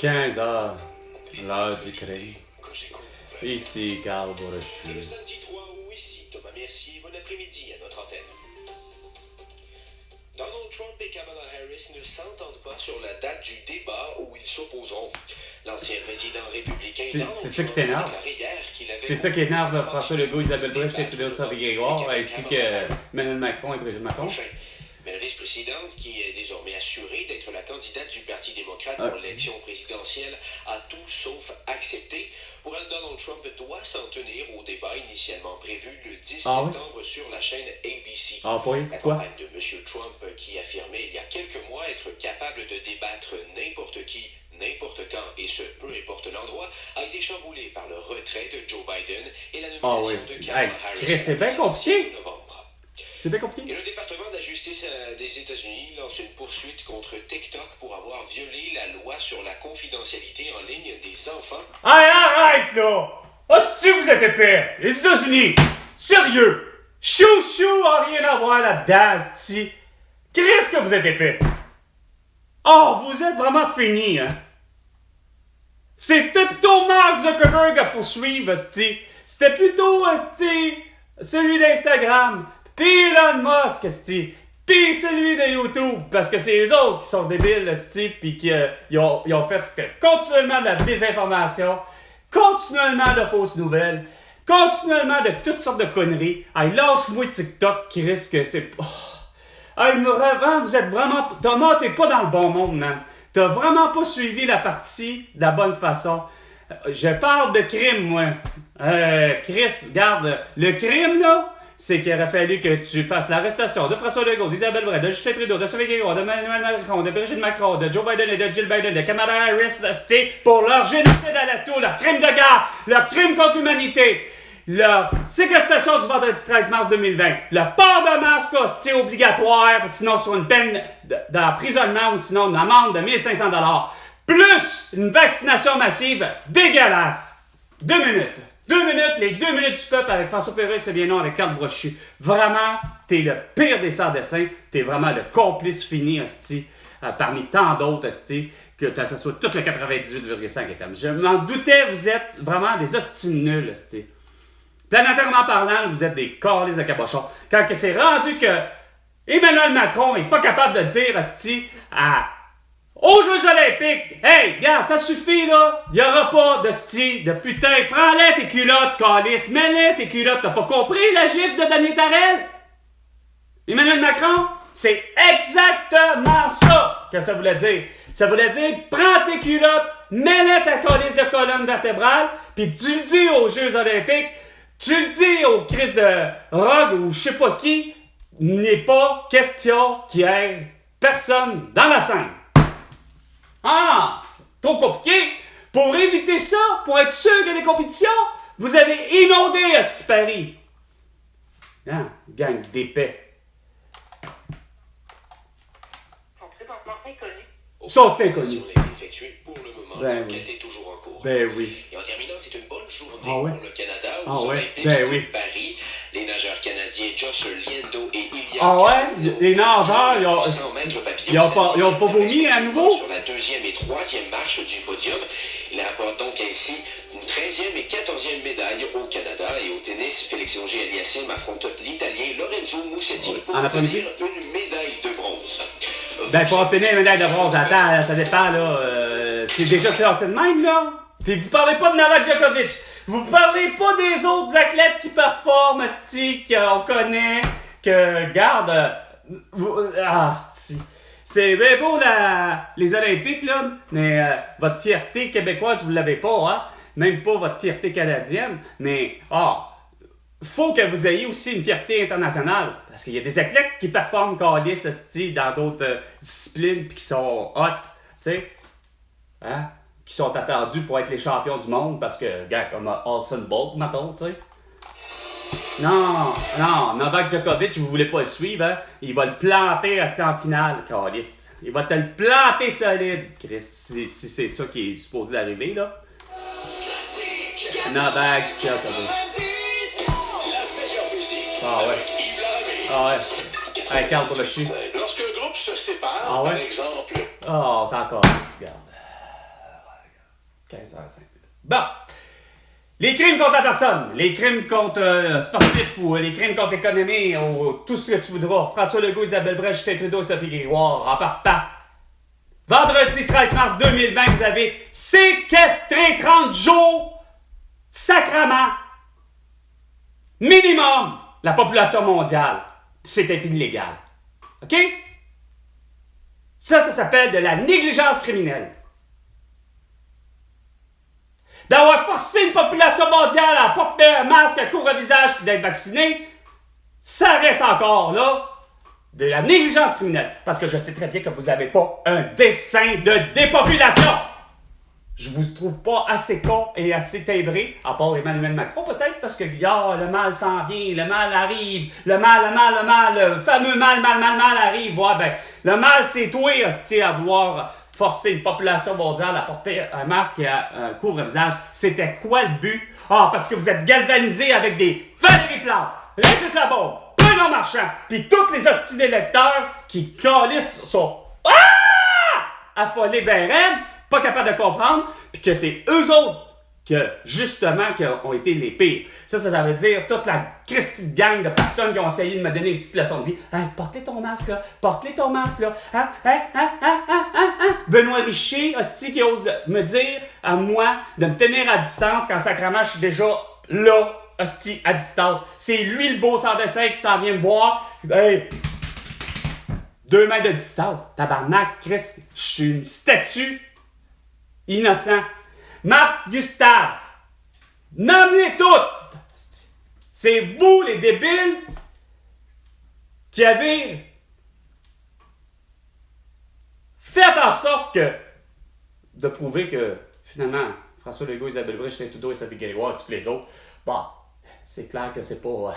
15h, l'heure du crime. Ici, Carl Brochu. Le samedi 3 août, ici Thomas Mercier, bon après-midi à notre antenne. Donald Trump et Kamala Harris ne s'entendent pas sur la date du débat où ils s'opposeront. L'ancien président républicain C'est ça qui t'énerve. C'est ça qui énerve François Legault, Isabelle Brèche, Théodore Grégoire, ainsi que Emmanuel Macron et Brigitte Macron. Mais la vice-présidente, qui est désormais assurée d'être la candidate du Parti démocrate pour l'élection présidentielle, a tout sauf accepté. Pour elle, Donald Trump doit s'en tenir au débat initialement prévu le 10 septembre sur la chaîne ABC. La campagne de M. Trump, qui affirmait il y a quelques mois être capable de débattre n'importe qui, n'importe quand, et ce, peu importe l'endroit, a été chamboulée par le retrait de Joe Biden et la nomination de Kamala Harris. C'est bien compliqué. C'est bien compliqué. Et le département de la justice des États-Unis lance une poursuite contre TikTok pour avoir violé la loi sur la confidentialité en ligne des enfants. Hey, arrête là! Hostie, vous êtes épais! Les États-Unis! Sérieux! Chou a rien à voir là-dedans, hostie! Qu'est-ce que vous êtes épais? Oh, vous êtes vraiment finis, hein? C'était plutôt Mark Zuckerberg à poursuivre, hostie! C'était plutôt, hostie, celui d'Instagram! Pis Elon Musk, esti. Pis celui de YouTube, parce que c'est les autres qui sont débiles, esti, pis qui ils ont fait continuellement de la désinformation, continuellement de fausses nouvelles, continuellement de toutes sortes de conneries. Hey, lâche-moi TikTok qui risque que c'est... Oh. Hey, vraiment, vous êtes vraiment... Thomas, t'es pas dans le bon monde, man. T'as vraiment pas suivi la partie de la bonne façon. Je parle de crime, moi. Chris, regarde, le crime, là... c'est qu'il aurait fallu que tu fasses l'arrestation de François Legault, d'Isabelle Brèche, de Justin Trudeau, de Sylvain Guilbeault, de Emmanuel Macron, de Brigitte Macron, de Joe Biden et de Jill Biden, de Kamala Harris, pour leur génocide à la tour, leur crime de guerre, leur crime contre l'humanité, leur séquestration du vendredi 13 mars 2020, le port de masque obligatoire, sinon sur une peine d'emprisonnement ou sinon une amende de 1500 $, plus une vaccination massive dégueulasse. 2 minutes. 2 minutes, les 2 minutes du peuple avec François Pérez, c'est bien non, avec Carl Brochu. Vraiment, t'es le pire des sans-dessins. T'es vraiment le complice fini, hostie, parmi tant d'autres, hostie, que ça soit tout le 98,5 FM. Je m'en doutais, vous êtes vraiment des hosties nuls, hostie. Planétairement parlant, vous êtes des câlisses de cabochon. Quand c'est rendu que Emmanuel Macron est pas capable de dire, hostie, aux Jeux Olympiques, hey, gars, ça suffit, là. Il n'y aura pas de style, de putain. Prends-les tes culottes, calice. Mets-les tes culottes. T'as pas compris la gifle de Daniel Tarel? Emmanuel Macron, c'est exactement ça que ça voulait dire. Ça voulait dire, prends tes culottes, mets-les ta calice de colonne vertébrale, puis tu le dis aux Jeux Olympiques, tu le dis au Christ de Rogue ou je sais pas qui, il n'est pas question qu'il y ait personne dans la scène. Ah! Trop compliqué! Pour éviter ça, pour être sûr qu'il y a des compétitions, vous avez inondé ce Paris. Hein? Gang d'épais. Sont inconnus. Pour le moment, Ben l'enquête oui. est toujours en cours. Ben oui. Et en terminant, c'est une bonne journée Ah ouais? pour le Canada aux Ah ouais? Olympiques Ben de oui. Paris. Les nageurs canadiens Josh Liendo et Ilya Ah ouais? Carvalho Les nageurs, ils ont pas vomi à nouveau? Sur la deuxième et troisième marche du podium. Il rapporte donc ainsi une 13e et 14e médaille au Canada. Et au tennis, Félix Auger-Aliassime affronte l'Italien Lorenzo Musetti pour En après-midi? obtenir une médaille de bronze. Ben, pour obtenir une médaille de bronze, attends, ça dépend, là. C'est déjà classé de même, là. Puis vous parlez pas de Novak Djokovic. Vous parlez pas des autres athlètes qui performent, asti, qu'on connaît, que, garde, asti. C'est bien beau, les Olympiques, là, mais votre fierté québécoise, vous l'avez pas, hein. Même pas votre fierté canadienne, mais, faut que vous ayez aussi une fierté internationale. Parce qu'il y a des athlètes qui performent calice, asti, dans d'autres disciplines puis qui sont hot, tu sais. Hein? Qui sont attendus pour être les champions du monde parce que, gars, comme Usain Bolt, mettons, tu sais. Non, Novak Djokovic, vous voulez pas le suivre, hein? Il va le planter asti en finale, calice. Il va te le planter solide, Chris, si c'est ça qui est supposé d'arriver, là. Novak Djokovic. Ah ouais. Hey, Carl pour le chien. Lorsqu'un groupe se sépare, Ah ouais? par exemple. Oh, c'est encore. Regarde. 15h05. Bon. Les crimes contre la personne, les crimes contre sportifs ou les crimes contre l'économie ou tout ce que tu voudras. François Legault, Isabelle Brèche, Justin Trudeau, Sophie Grégoire, en partant. Vendredi 13 mars 2020, vous avez séquestré 30 jours, sacrement, minimum, la population mondiale. C'était illégal. OK? Ça s'appelle de la négligence criminelle. D'avoir forcé une population mondiale à porter un masque, à couvre-visage puis d'être vacciné, ça reste encore là de la négligence criminelle. Parce que je sais très bien que vous n'avez pas un dessein de dépopulation. Je vous trouve pas assez con et assez timbré, à part Emmanuel Macron peut-être, parce que le mal s'en vient, le mal arrive, le fameux mal arrive. Ouais, ben, le mal c'est toi, hostie, à vouloir forcer une population mondiale à porter un masque et un couvre-visage. C'était quoi le but? Ah, parce que vous êtes galvanisés avec des Valérie Plante, Régis Labaume, Bruno Marchand, puis tous les hosties d'électeurs qui calissent sont affolés ben raides, pas capables de comprendre, puis que c'est eux autres que, justement, qui ont été les pires. Ça veut dire toute la Christie de gang de personnes qui ont essayé de me donner une petite leçon de vie. Hein, porte-les ton masque, là. Porte-les ton masque, là. Benoît Richer, hostie, qui ose me dire à moi de me tenir à distance quand sacrément je suis déjà là, hostie, à distance. C'est lui le beau sans dessin qui s'en vient me voir. Hey! 2 mètres de distance. Tabarnak, Chris, je suis une statue innocent. Marc Gustave, nomme-les toutes. C'est vous, les débiles, qui avez fait en sorte de prouver que, finalement, François Legault, Isabelle Brèche, Justin Trudeau et Sophie Grégoire et tous les autres, bon, c'est clair que c'est pas...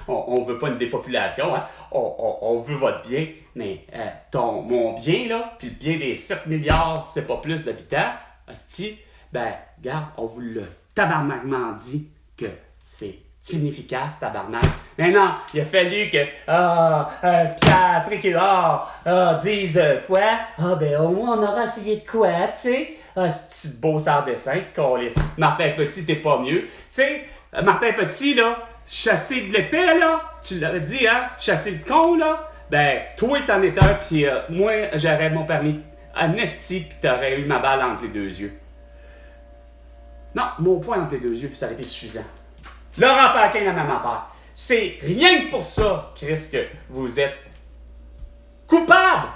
on veut pas une dépopulation, hein? On veut votre bien, mais mon bien, là, puis le bien des 7 milliards, c'est pas plus d'habitants, hostie, ben, regarde, on vous l'a tabarnakement dit que c'est inefficace, tabarnak. Mais non, il a fallu que, Patrick et disent quoi? Ben, au moins, on aura essayé de quoi, tu sais? Ce petit beau sans dessin, câlisse. Martin Petit, t'es pas mieux. Tu sais, Martin Petit, là, chasser de l'épée, là, tu l'avais dit, hein? Chasser le con, là. Ben, toi, t'en es un, pis moi, j'aurais mon permis amnesty, pis t'aurais eu ma balle entre les 2 yeux. Non, mon poing entre les 2 yeux, pis ça aurait été suffisant. Laurent Paquin, la même affaire. C'est rien que pour ça, Chris, que vous êtes coupable.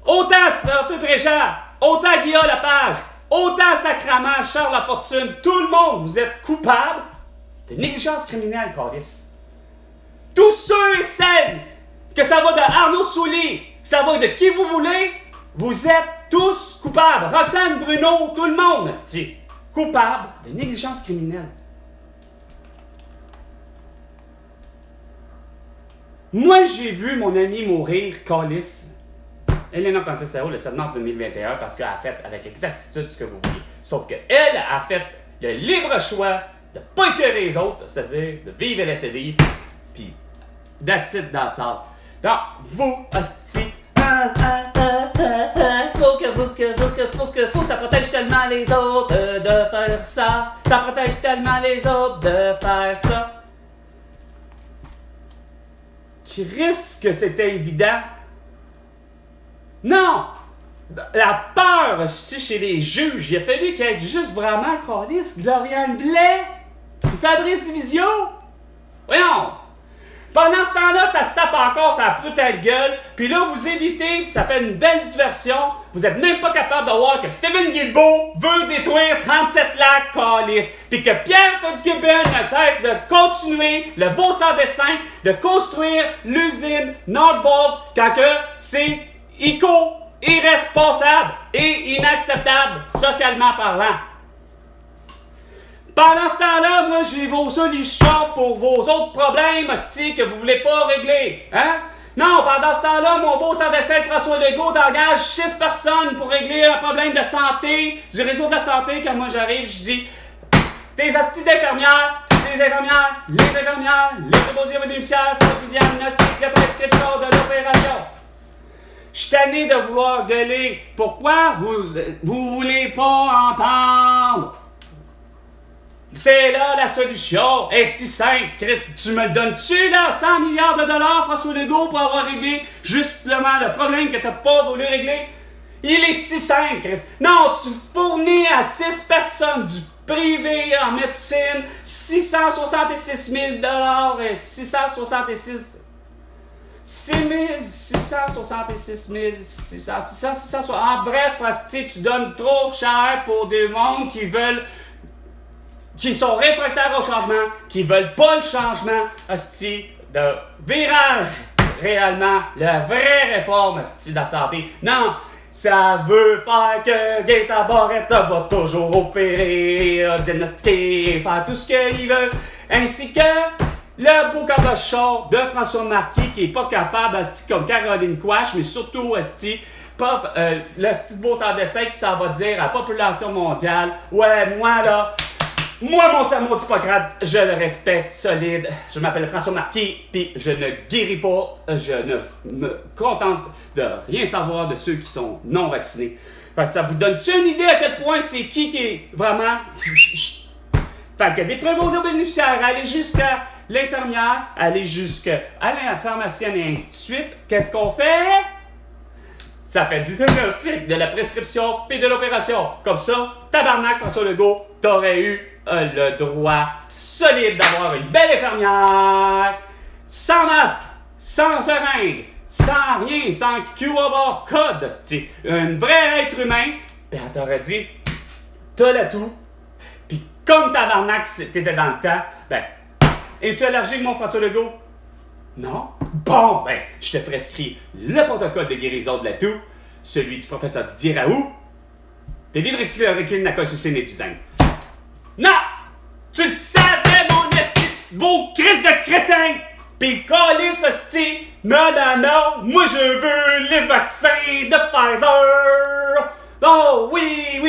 Autant Arthur Préjean, autant Guillaume Lepage, autant sacrament Charles Lafortune, tout le monde, vous êtes coupable de négligence criminelle, Carlis. Tous ceux et celles, que ça va de Arnaud Souli, que ça va de qui vous voulez, vous êtes tous coupables. Roxane, Bruno, tout le monde, c'est coupable de négligence criminelle. Moi, j'ai vu mon ami mourir, Carlis, Elena Contessao, le 7 mars 2021, parce qu'elle a fait avec exactitude ce que vous voulez. Sauf qu'elle a fait le libre choix de ne pas écœurer les autres, c'est-à-dire de vivre et laisser vivre, puis that's it, that's all. Donc, vous, hostie, faut, ça protège tellement les autres de faire ça, ça protège tellement les autres de faire ça. Qui risque que c'était évident? Non! La peur, chez les juges, il a fallu qu'il y ait juste vraiment Carlis, Gloriane Blais, et Fabrice Division. Voyons! Pendant ce temps-là, ça se tape encore, ça a putain de gueule, puis là, vous évitez, puis ça fait une belle diversion. Vous êtes même pas capable de voir que Stephen Guilbeault veut détruire 37 lacs, Carlis, puis que Pierre Fitzgibbon ne cesse de continuer le beau sans dessin, de construire l'usine Nordvolt, quand que c'est irresponsable et inacceptable, socialement parlant. Pendant ce temps-là, moi, j'ai vos solutions pour vos autres problèmes, hostie, que vous voulez pas régler. Hein? Non, pendant ce temps-là, mon beau sans dessin François Legault engage 6 personnes pour régler un problème de santé, du réseau de la santé. Quand moi j'arrive, je dis tes hosties d'infirmières, les infirmières, les préposés aux bénéficiaires font du diagnostic de prescription de l'opération. Je suis tanné de vouloir gueuler. Pourquoi vous voulez pas entendre? C'est là la solution. Elle est si simple. Chris, tu me le donnes-tu, là, 100 milliards de dollars, François Legault, pour avoir réglé justement le problème que t'as pas voulu régler? Il est si simple, Chris. Non, tu fournis à 6 personnes du privé en médecine 666 000 et 666 600. En bref, asti, tu donnes trop cher pour des mondes qui sont réfractaires au changement, qui veulent pas le changement, asti, de virage, réellement, la vraie réforme, asti, de la santé. Non, ça veut faire que Gaëtan Barrette va toujours opérer, diagnostiquer, faire tout ce qu'il veut, ainsi que le beau cabochon de François Marquis qui est pas capable, asti, comme Caroline Quach, mais surtout, asti, le asti de beau sans dessin qui s'en va dire à la population mondiale, ouais, moi, mon serment d'Hippocrate, je le respecte solide. Je m'appelle François Marquis, puis je ne guéris pas. Je ne me contente de rien savoir de ceux qui sont non vaccinés. Fait que ça vous donne-tu une idée à quel point c'est qui est vraiment... Fait que des préposés aux bénéficiaires, aller jusqu'à l'infirmière, aller jusqu'à la pharmacienne et ainsi de suite. Qu'est-ce qu'on fait? Ça fait du diagnostic, de la prescription puis de l'opération. Comme ça, tabarnak, François Legault, t'aurais eu le droit solide d'avoir une belle infirmière, sans masque, sans seringue, sans rien, sans QR code, un vrai être humain, ben elle t'aurait dit, t'as l'atout, puis comme tabarnak, t'étais dans le temps, ben, es-tu allergique, mon François Legault? Non? Bon, ben, je te prescris le protocole de guérison de l'atout, celui du professeur Didier Raoult, de l'hydroxychloroquine, la colchicine et du zinc. Non! Tu le savais, mon esti, beau Christ de crétin! Pis calisse, esti! Non! Moi, je veux les vaccins de Pfizer! Oh, oui!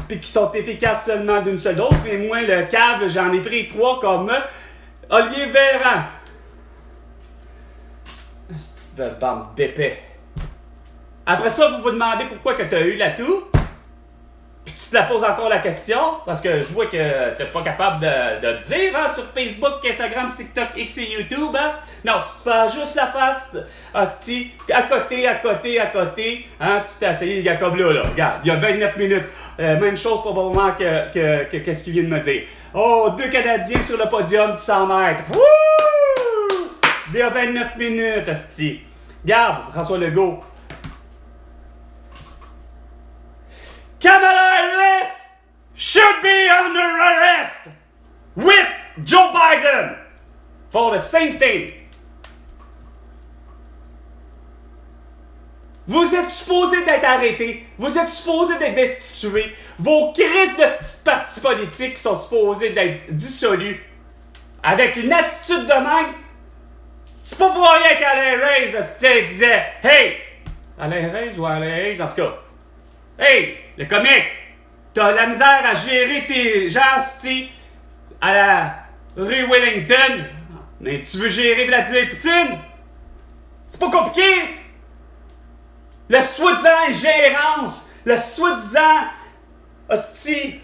Pis qui sont efficaces seulement d'une seule dose, mais moi, le cave, j'en ai pris 3 comme Olivier Véran. Esti de bande d'épais. Après ça, vous vous demandez pourquoi que t'as eu l'atout? Puis tu te la poses encore la question, parce que je vois que t'es pas capable de dire, hein, sur Facebook, Instagram, TikTok, X et YouTube, hein? Non, tu te fais juste la face, hostie, à côté, hein? Tu t'es essayé, comme là, regarde, il y a 29 minutes, même chose probablement que qu'est-ce qu'il vient de me dire. Oh, 2 Canadiens sur le podium du 100 mètres. Wouh! Il y a 29 minutes, hostie. Regarde, François Legault. Kamala Harris should be under arrest with Joe Biden for the same thing. Vous êtes supposé d'être arrêtés, vous êtes supposé d'être destitués, vos crises de partis politiques sont supposés d'être dissolus. Avec une attitude de même, c'est pas pour rien qu'Alain Reyes disait « Hey! » Alain Reyes ou Alain Hayes, en tout cas. Hey, le comique, t'as la misère à gérer tes gens, à la rue Wellington, mais tu veux gérer Vladimir Poutine? C'est pas compliqué! Le soi-disant ingérence, le soi-disant hostie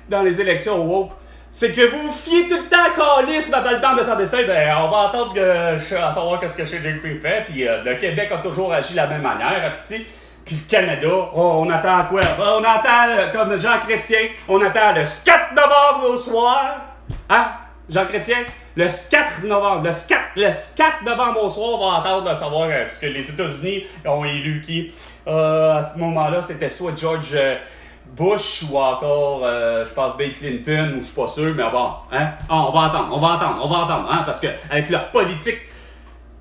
dans les élections woke, c'est que vous vous fiez tout le temps à calice, mais dans le temps de son décès, ben on va entendre à savoir qu'est-ce que JP fait, puis le Québec a toujours agi de la même manière, hostie. Puis le Canada, on attend quoi? On attend, comme Jean Chrétien, on attend le 4 novembre au soir. Hein? Jean Chrétien? Le 4 novembre. Le 4 novembre au soir, on va attendre de savoir ce que les États-Unis ont élu qui. À ce moment-là, c'était soit George Bush ou encore, je pense, Bill Clinton, ou je suis pas sûr, mais bon, hein? On va entendre, hein? Parce que avec leur politique.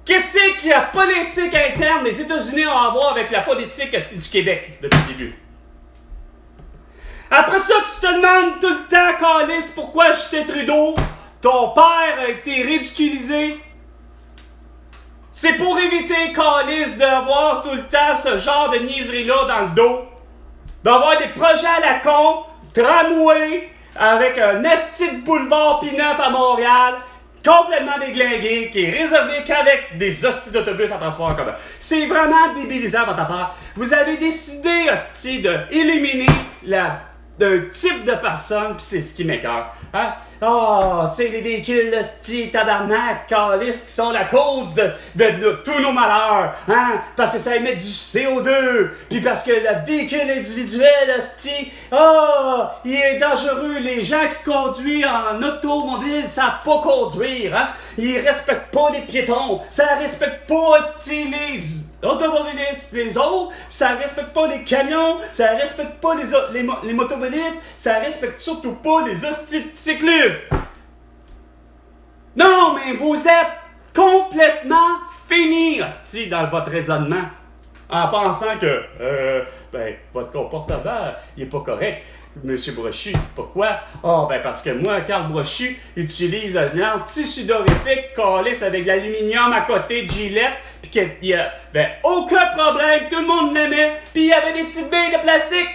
Qu'est-ce que la politique interne des États-Unis ont à voir avec la politique du Québec depuis le début? Après ça, tu te demandes tout le temps, calice, pourquoi Justin Trudeau, ton père a été ridiculisé? C'est pour éviter, calice, d'avoir tout le temps ce genre de niaiserie-là dans le dos. D'avoir des projets à la con, tramway, avec un esti de boulevard P9 à Montréal, complètement déglingué, qui est réservé qu'avec des hosties d'autobus en transport en commun. C'est vraiment débilisant votre affaire. Vous avez décidé, hostie, d'éliminer d'un type de personne, pis c'est ce qui m'écoeure. Hein? Oh, c'est les véhicules, hostie, tabarnak, calices, qui sont la cause de tous nos malheurs. Hein? Parce que ça émet du CO2, puis parce que le véhicule individuel, hostie, il est dangereux. Les gens qui conduisent en automobile savent pas conduire. Hein? Ils respectent pas les piétons. Ça respecte pas, hostie, les automobilistes, les autres, ça respecte pas les camions, ça respecte pas les motomobilistes, ça respecte surtout pas les hosties de cyclistes. Non, mais vous êtes complètement finis, hostie, dans votre raisonnement. En pensant que, votre comportement, il est pas correct. Monsieur Brochu, pourquoi? Parce que moi, Carl Brochu utilise un anti-sudorifique calisse avec de l'aluminium à côté de Gillette, pis qu'il y a aucun problème, tout le monde l'aimait, pis il y avait des petites billes de plastique.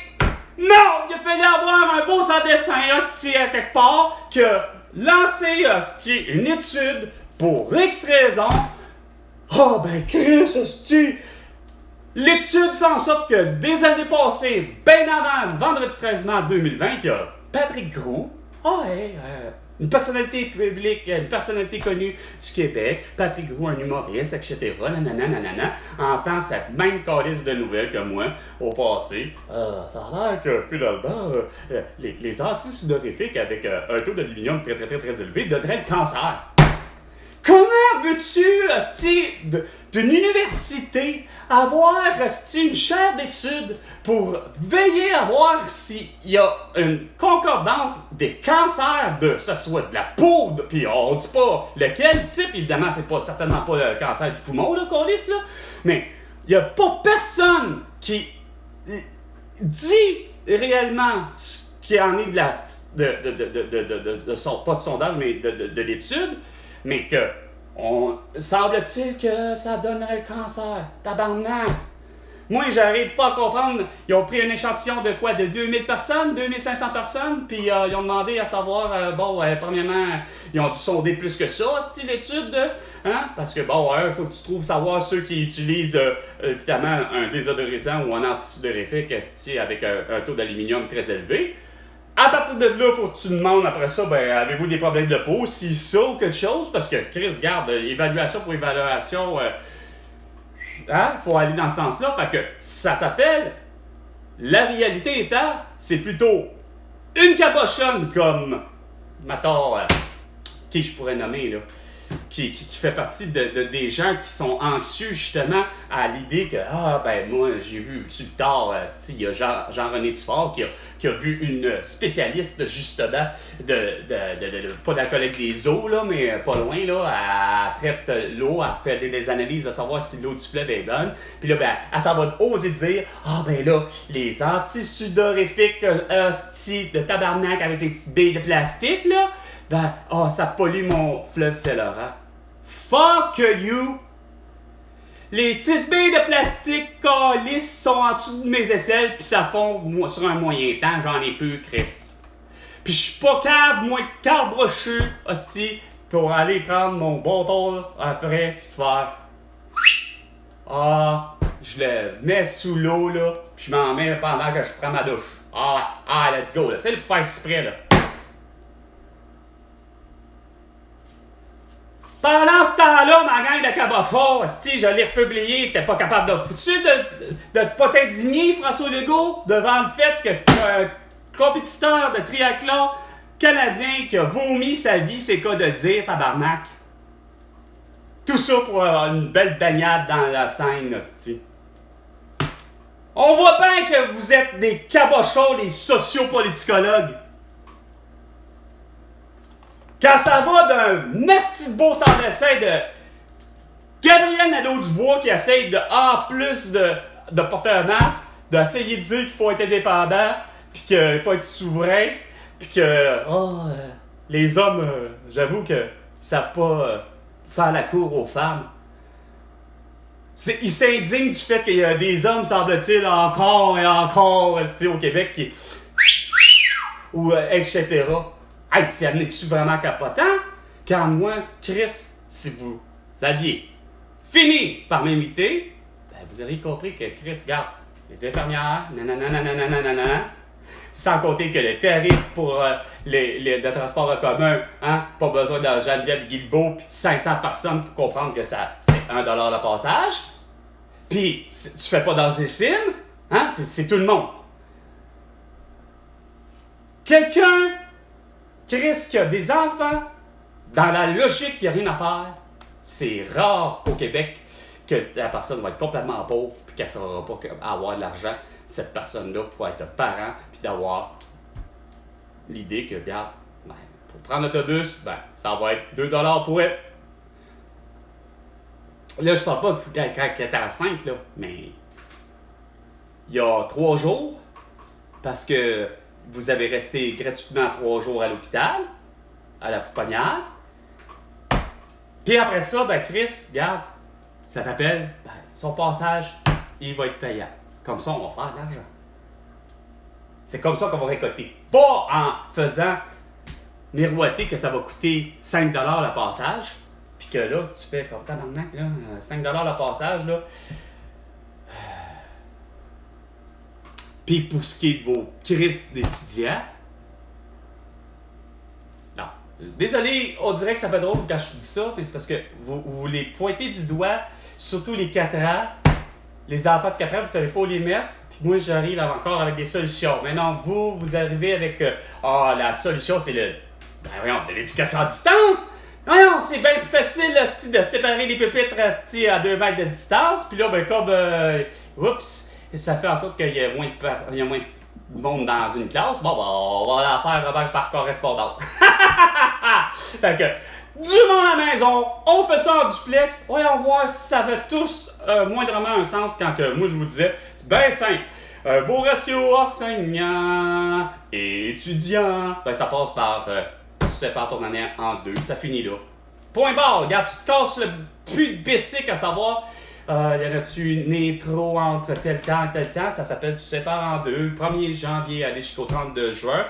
Non! Il a fallu avoir un beau sans dessin, hostie, à quelque part, qui a lancé, hostie, une étude pour X raisons. Chris, hostie! L'étude fait en sorte que des années passées, bien avant vendredi 13 mars 2020, il y a Patrick Groux, une personnalité publique, une personnalité connue du Québec, Patrick Groux, un humoriste, etc., entend cette même calice de nouvelles que moi au passé. Ça a l'air que finalement, les anti-sudorifiques avec un taux d'aluminium très très très très élevé donneraient le cancer. Comment veux-tu, hostie, d'une université, avoir, hostie, une chaire d'études pour veiller à voir s'il y a une concordance des cancers de, ce soit de la peau, puis on dit pas lequel type, évidemment, c'est pas certainement pas le cancer du poumon, là, Colis, là, mais il y a pas personne qui dit réellement ce qui en est de son, pas de sondage, mais de l'étude, mais que semble-t-il que ça donnerait le cancer. Tabarnak! Moi, j'arrive pas à comprendre. Ils ont pris un échantillon de quoi? De 2000 personnes, 2500 personnes, puis ils ont demandé à savoir, premièrement, ils ont dû sonder plus que ça, c'est l'étude, hein? Parce que, il faut que tu trouves savoir ceux qui utilisent, évidemment, un désodorisant ou un antisudorifique, avec un taux d'aluminium très élevé. À partir de là, faut que tu demandes après ça, avez-vous des problèmes de peau, si ça ou quelque chose? Parce que, Chris, garde, évaluation pour évaluation, faut aller dans ce sens-là. Fait que ça s'appelle, la réalité étant, c'est plutôt une cabochonne comme, qui je pourrais nommer, là, qui fait partie des gens qui sont anxieux justement à l'idée que moi j'ai vu plus tard, il y a Jean-René Dufort qui a vu une spécialiste justement pas de la collecte des eaux là, mais pas loin là, elle traite l'eau, elle fait des analyses de savoir si l'eau du fleuve est bonne, puis là elle s'en va oser dire les anti-sudorifiques de tabarnak avec les petites billes de plastique là, ça pollue mon fleuve Saint-Laurent. Fuck you! Les petites billes de plastique lisses sont en dessous de mes aisselles, pis ça fond sur un moyen temps, j'en ai peu, Chris. Pis je suis pas cave, moi, Carl Brochu, hostie, pour aller prendre mon bâton à frais, pis faire. Je le mets sous l'eau, là, pis je m'en mets pendant que je prends ma douche. Let's go, là. Tu sais, pour faire exprès, là. Pendant ce temps-là, ma gang de cabochons, je l'ai republié, t'es pas capable de foutu de pas t'indigner, François Legault, devant le fait que un compétiteur de triathlon canadien qui a vomi sa vie, c'est quoi de dire, tabarnak? Tout ça pour une belle baignade dans la Seine, hostie. On voit bien que vous êtes des cabochons, des sociopoliticologues. Quand ça va d'un nasty de beau sans dessin de Gabriel Nadeau-Dubois qui essaye de, en plus de porter un masque, d'essayer de dire qu'il faut être indépendant, puis qu'il faut être souverain, puis que les hommes, j'avoue que savent pas faire la cour aux femmes. Ils s'indignent du fait qu'il y a des hommes, semble-t-il, encore et encore au Québec qui ou etc. C'est amené-tu vraiment capotant? Car moi, Chris, si vous aviez fini par m'inviter, ben vous auriez compris que Chris, regarde, les infirmières, nanana, sans compter que le tarif pour le transport en commun, hein, pas besoin de Geneviève Guilbeault puis de 500 personnes pour comprendre que c'est 1$ le passage. Puis, tu fais pas d'angécime, hein, c'est tout le monde. Quelqu'un, Chris, qui a des enfants, dans la logique, il n'y a rien à faire. C'est rare qu'au Québec, que la personne va être complètement pauvre puis qu'elle ne saura pas avoir de l'argent, cette personne-là, pour être parent puis d'avoir l'idée que, regarde, ben, pour prendre l'autobus, ben, ça va être 2$ pour elle. Là, je parle pas quand elle était enceinte, là, mais il y a 3 jours, parce que vous avez resté gratuitement 3 jours à l'hôpital, à la pouponnière. Puis après ça, ben Chris, regarde, ça s'appelle, ben, son passage, il va être payant. Comme ça, on va faire de l'argent. C'est comme ça qu'on va récolter. Pas en faisant miroiter que ça va coûter 5$ le passage, puis que là, tu fais comme tabarnak, là, 5$ le passage, là. Puis pour ce qui est de vos crises d'étudiants, non. Désolé, on dirait que ça fait drôle quand je dis ça, mais c'est parce que vous les pointez du doigt, surtout les 4 ans. Les enfants de 4 ans, vous ne savez pas où les mettre. Puis moi, j'arrive encore avec des solutions. Mais non, vous arrivez avec... la solution, c'est de l'éducation à distance. Voyons, c'est bien plus facile de séparer les pupitres à 2 mètres de distance. Puis là, ben comme... oups, ça fait en sorte qu'il y a moins de monde dans une classe. Bon, ben, on va la faire par correspondance. Fait que... Du monde à la maison, on fait ça en duplex. Voyons voir si ça fait tous moindrement un sens quand moi je vous disais, c'est bien simple. Un beau ratio enseignant et étudiant, ben ça passe par, tu sépares ton année en 2, ça finit là. Point barre, regarde, tu te casses le plus de basic à savoir, y en a-tu né trop entre tel temps et tel temps, ça s'appelle tu sépares en 2, 1er janvier aller jusqu'au 32 juin.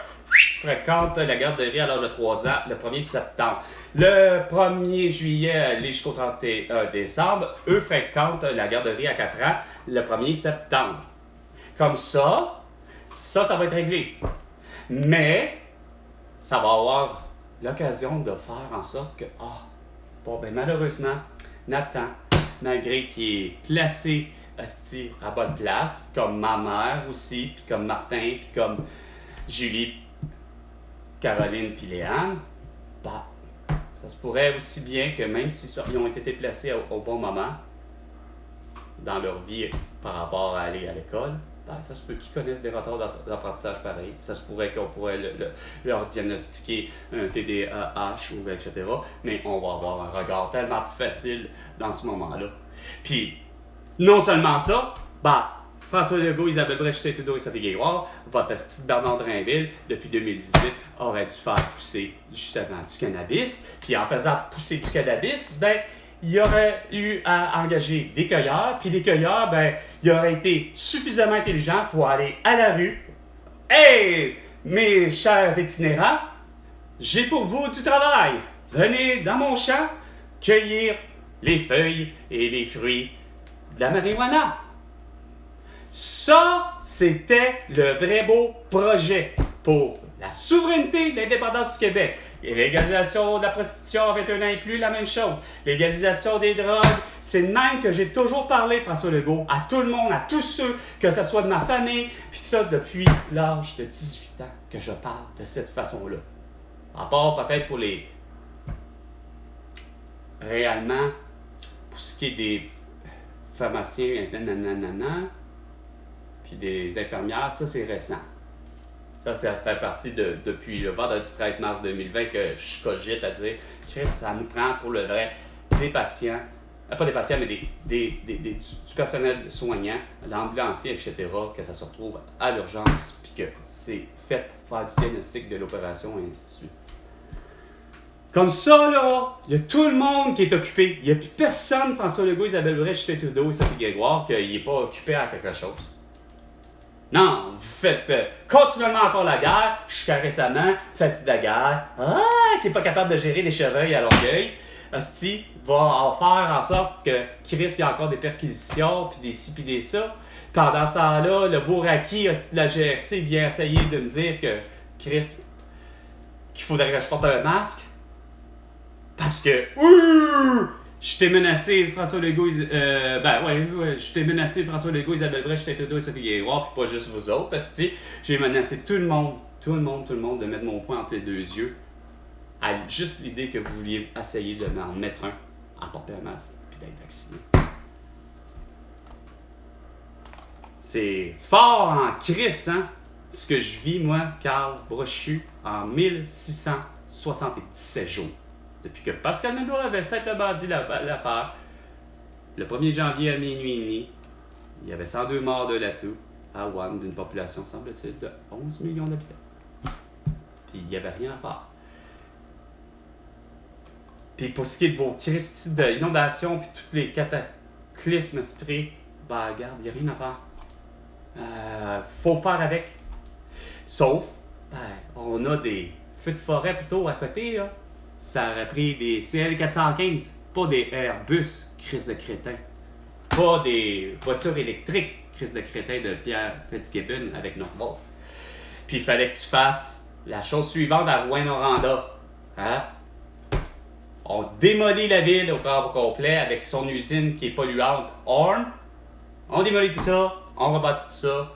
Fréquente la garderie à l'âge de 3 ans le 1er septembre. Le 1er juillet aller jusqu'au 31 décembre, eux fréquentent la garderie à 4 ans le 1er septembre. Comme ça va être réglé. Mais, ça va avoir l'occasion de faire en sorte que, bon, ben malheureusement, Nathan, malgré qu'il est placé à bonne place, comme ma mère aussi, puis comme Martin, puis comme Julie, Caroline puis Léane, bah, ça se pourrait aussi bien que même s'ils ont été placés au bon moment dans leur vie par rapport à aller à l'école, ben, ça se peut qu'ils connaissent des retards d'apprentissage pareil. Ça se pourrait qu'on pourrait leur diagnostiquer un TDAH ou etc. Mais on va avoir un regard tellement plus facile dans ce moment-là. Puis, non seulement ça, bah, François Legault, Isabelle Brèche-Trudeau et Sophie Grégoire, votre petite Bernard Drinville, depuis 2018, aurait dû faire pousser justement du cannabis. Puis en faisant pousser du cannabis, ben, il y aurait eu à engager des cueilleurs. Puis les cueilleurs, ben, ils auraient été suffisamment intelligents pour aller à la rue. Hey, mes chers itinérants, j'ai pour vous du travail. Venez dans mon champ cueillir les feuilles et les fruits de la marijuana. Ça, c'était le vrai beau projet pour la souveraineté, l'indépendance du Québec. Et légalisation de la prostitution à 21 ans et plus, la même chose. Légalisation des drogues, c'est le même que j'ai toujours parlé, François Legault, à tout le monde, à tous ceux, que ce soit de ma famille, puis ça depuis l'âge de 18 ans que je parle de cette façon-là. À part peut-être pour les... réellement, pour ce qui est des pharmaciens, puis des infirmières, ça c'est récent. Ça fait partie depuis le vendredi 13 mars 2020 que je cogite à dire, Chris, ça nous prend pour le vrai des patients, pas des patients, mais du personnel soignant, l'ambulancier, etc., que ça se retrouve à l'urgence, puis que c'est fait pour faire du diagnostic de l'opération, et ainsi de suite. Comme ça, là, il y a tout le monde qui est occupé. Il n'y a plus personne, François Legault, Isabelle Brèche, Trudeau et Sophie Grégoire, qui n'est pas occupé à quelque chose. Non, vous faites continuellement encore la guerre, jusqu'à récemment, faites de la guerre. Qui n'est pas capable de gérer des chevreuils à Longueuil. Hostie va faire en sorte que Chris y a encore des perquisitions, puis des ci, puis des ça. Pendant ce temps-là, le Bouraki, hostie de la GRC, vient essayer de me dire que Chris, qu'il faudrait que je porte un masque. Parce que, je t'ai menacé, François Legault, je t'ai menacé, François Legault, Isabelle Brèche, Justin Trudeau et Sophie Guéroir, puis pas juste vous autres, parce que j'ai menacé tout le monde de mettre mon poing entre les deux yeux, à juste l'idée que vous vouliez essayer de m'en mettre un, à porter un masque, puis d'être vacciné. C'est fort en crise, hein, ce que je vis, moi, Carl Brochu, en 1677 jours. Depuis que Pascal Nadeau avait fait le bandit l'affaire, le 1er janvier à minuit et demi, il y avait 102 morts de l'atout à Wuhan, d'une population, semble-t-il, de 11 millions d'habitants. Puis il n'y avait rien à faire. Puis pour ce qui est de vos crises d'inondations puis tous les cataclysmes esprits, regarde, il n'y a rien à faire. Faut faire avec. Sauf, on a des feux de forêt plutôt à côté, là. Ça aurait pris des CL415, pas des Airbus, crise de crétin. Pas des voitures électriques, crise de crétin de Pierre Fitzgibbon avec Northvolt. Puis il fallait que tu fasses la chose suivante à Rouyn-Noranda. Hein? On démolit la ville au corps complet avec son usine qui est polluante, Horn. On démolit tout ça, on rebâtit tout ça.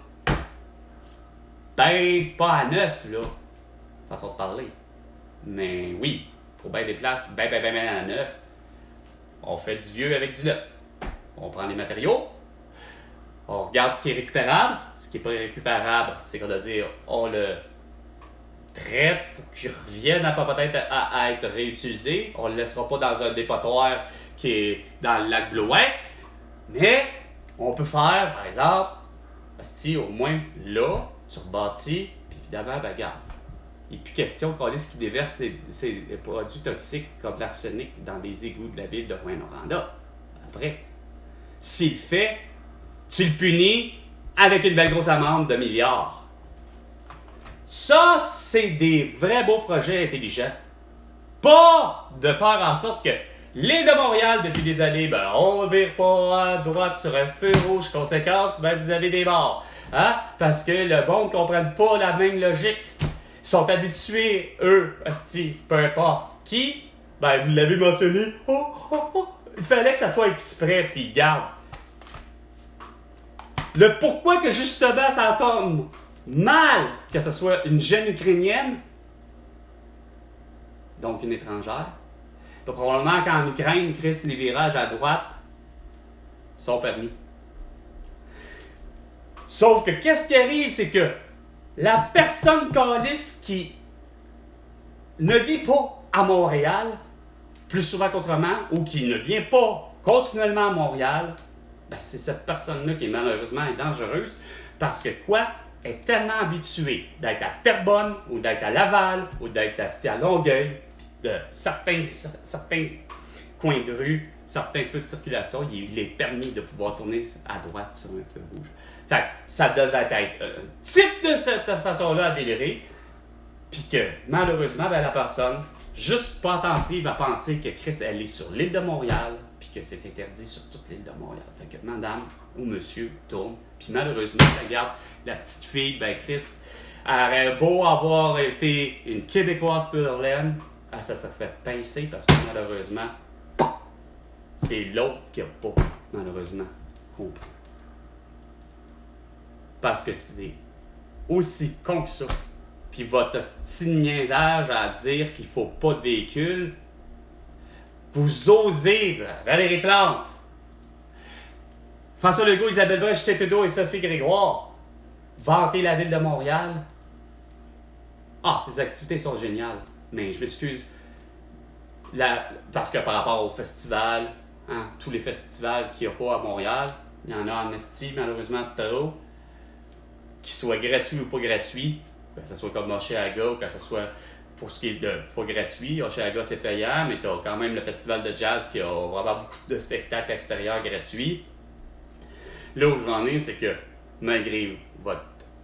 Pas à neuf, là. Façon de parler. Mais oui, pour bien des places, à neuf, on fait du vieux avec du neuf. On prend les matériaux, on regarde ce qui est récupérable. Ce qui n'est pas récupérable, c'est qu'on doit dire, on le traite pour qu'il revienne peut-être à être réutilisé. On ne le laissera pas dans un dépotoir qui est dans le lac Blouin. Mais on peut faire, par exemple, au moins là, tu rebâtis, puis évidemment, regarde. Il n'est plus question qu'on laisse qui déverse ces produits toxiques comme l'arsenic dans les égouts de la ville de Rouyn-Noranda. Après, s'il le fait, tu le punis avec une belle grosse amende de milliards. Ça, c'est des vrais beaux projets intelligents. Pas de faire en sorte que l'île de Montréal, depuis des années, on ne vire pas à droite sur un feu rouge. Conséquence, vous avez des morts. Hein? Parce que le bon ne comprenne pas la même logique. Ils sont habitués, eux, peu importe qui, vous l'avez mentionné, il fallait que ça soit exprès, puis garde. Le pourquoi que justement ça tombe mal que ce soit une jeune Ukrainienne, donc une étrangère, probablement qu'en Ukraine, Chris, les virages à droite sont permis. Sauf que qu'est-ce qui arrive, c'est que la personne caliste qui ne vit pas à Montréal, plus souvent qu'autrement, ou qui ne vient pas continuellement à Montréal, c'est cette personne-là qui malheureusement est dangereuse parce que elle est tellement habituée d'être à Terrebonne ou d'être à Laval ou d'être à Longueuil, puis de certains coins de rue, certains feux de circulation, il est permis de pouvoir tourner à droite sur un feu rouge. Fait que ça devait être un type de cette façon-là à délirer, puis que malheureusement, la personne, juste pas attentive à penser que Chris, elle est sur l'île de Montréal, puis que c'est interdit sur toute l'île de Montréal. Fait que madame ou monsieur tourne, puis malheureusement, regarde, la petite fille, Chris, elle aurait beau avoir été une Québécoise pure laine, ça se fait pincer parce que malheureusement, c'est l'autre qui n'a pas, malheureusement, compris. Parce que c'est aussi con que ça. Puis votre petit niaisage à dire qu'il ne faut pas de véhicule, vous osez, Valérie Plante, François Legault, Isabelle Brèche, Justin Trudeau et Sophie Grégoire, vanter la ville de Montréal. Ces activités sont géniales, mais je m'excuse. Parce que par rapport au festival, tous les festivals qu'il n'y a pas à Montréal, il y en a en esti, malheureusement, trop, qu'ils soient gratuits ou pas gratuits, que ce soit comme Oshéaga ou que ce soit pour ce qui est de pas gratuit. Oshéaga, c'est payant, mais tu as quand même le festival de jazz qui a vraiment beaucoup de spectacles extérieurs gratuits. Là où je veux en venir, c'est que malgré votre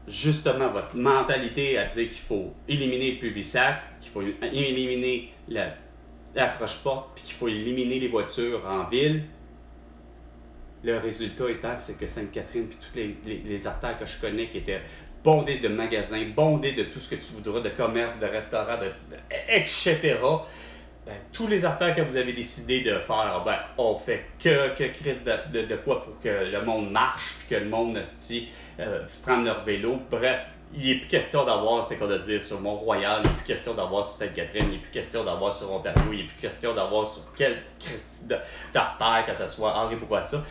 justement votre mentalité à dire qu'il faut éliminer le Publisac, qu'il faut éliminer l'accroche-porte, puis qu'il faut éliminer les voitures en ville, le résultat étant c'est que Sainte-Catherine puis toutes les artères que je connais qui étaient bondées de magasins, bondées de tout ce que tu voudras, de commerce, de restaurants, etc., ben, tous les artères que vous avez décidé de faire, ben, on fait que crise de quoi pour que le monde marche, puis que le monde prenne leur vélo. Bref, il n'est plus question d'avoir, c'est quoi de dire, sur Mont-Royal, il n'est plus question d'avoir sur Sainte-Catherine, il n'est plus question d'avoir sur Ontario, il n'est plus question d'avoir sur quelle Christie d'artère, que ce soit Henri Bourassa.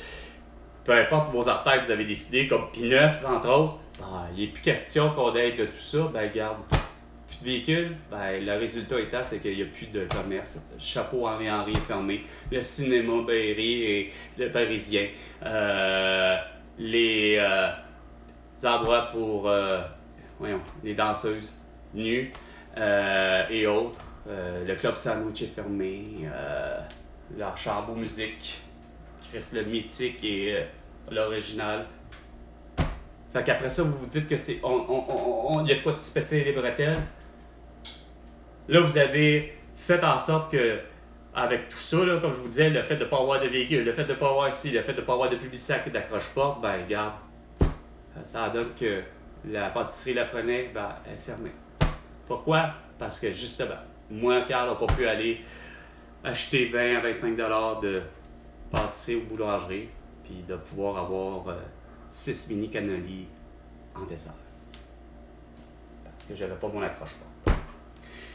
Peu importe vos artères que vous avez décidé, comme P9, entre autres, ben, il n'est plus question qu'on ait de tout ça, ben garde. Plus de véhicules, ben, le résultat étant, c'est qu'il n'y a plus de commerce. Le chapeau Henri est fermé, le cinéma Berry et le Parisien, les endroits pour les danseuses nues et autres. Le club sandwich est fermé, l'Archambault musique, Chris le mythique et l'original. Fait qu'après ça, vous vous dites que c'est. Il y a de quoi de se péter les bretelles. Là, vous avez fait en sorte que, avec tout ça, là, comme je vous disais, le fait de ne pas avoir de véhicule, le fait de ne pas avoir ici, le fait de ne pas avoir de Publisac et d'accroche-porte, ben, regarde, ça donne que la pâtisserie Lafrenière, ben, elle est fermée. Pourquoi? Parce que, justement, moi, Carl, n'a pas pu aller acheter 20 à 25 $ de pâtisserie ou boulangerie, puis de pouvoir avoir 6 mini cannolis en dessert. Parce que j'avais pas mon accroche-porte.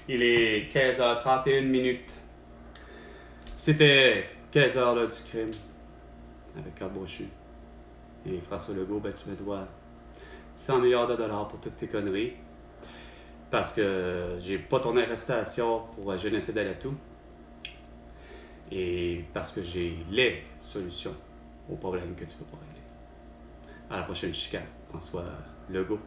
Il est 15h31. C'était 15 heures là, du crime avec Carl Brochu. Et François Legault, ben, tu me dois 100 milliards de dollars pour toutes tes conneries. Parce que j'ai pas ton arrestation pour génocide à l'atout. Et parce que j'ai les solutions aux problèmes que tu peux pas régler. À la prochaine chicane, François Legault.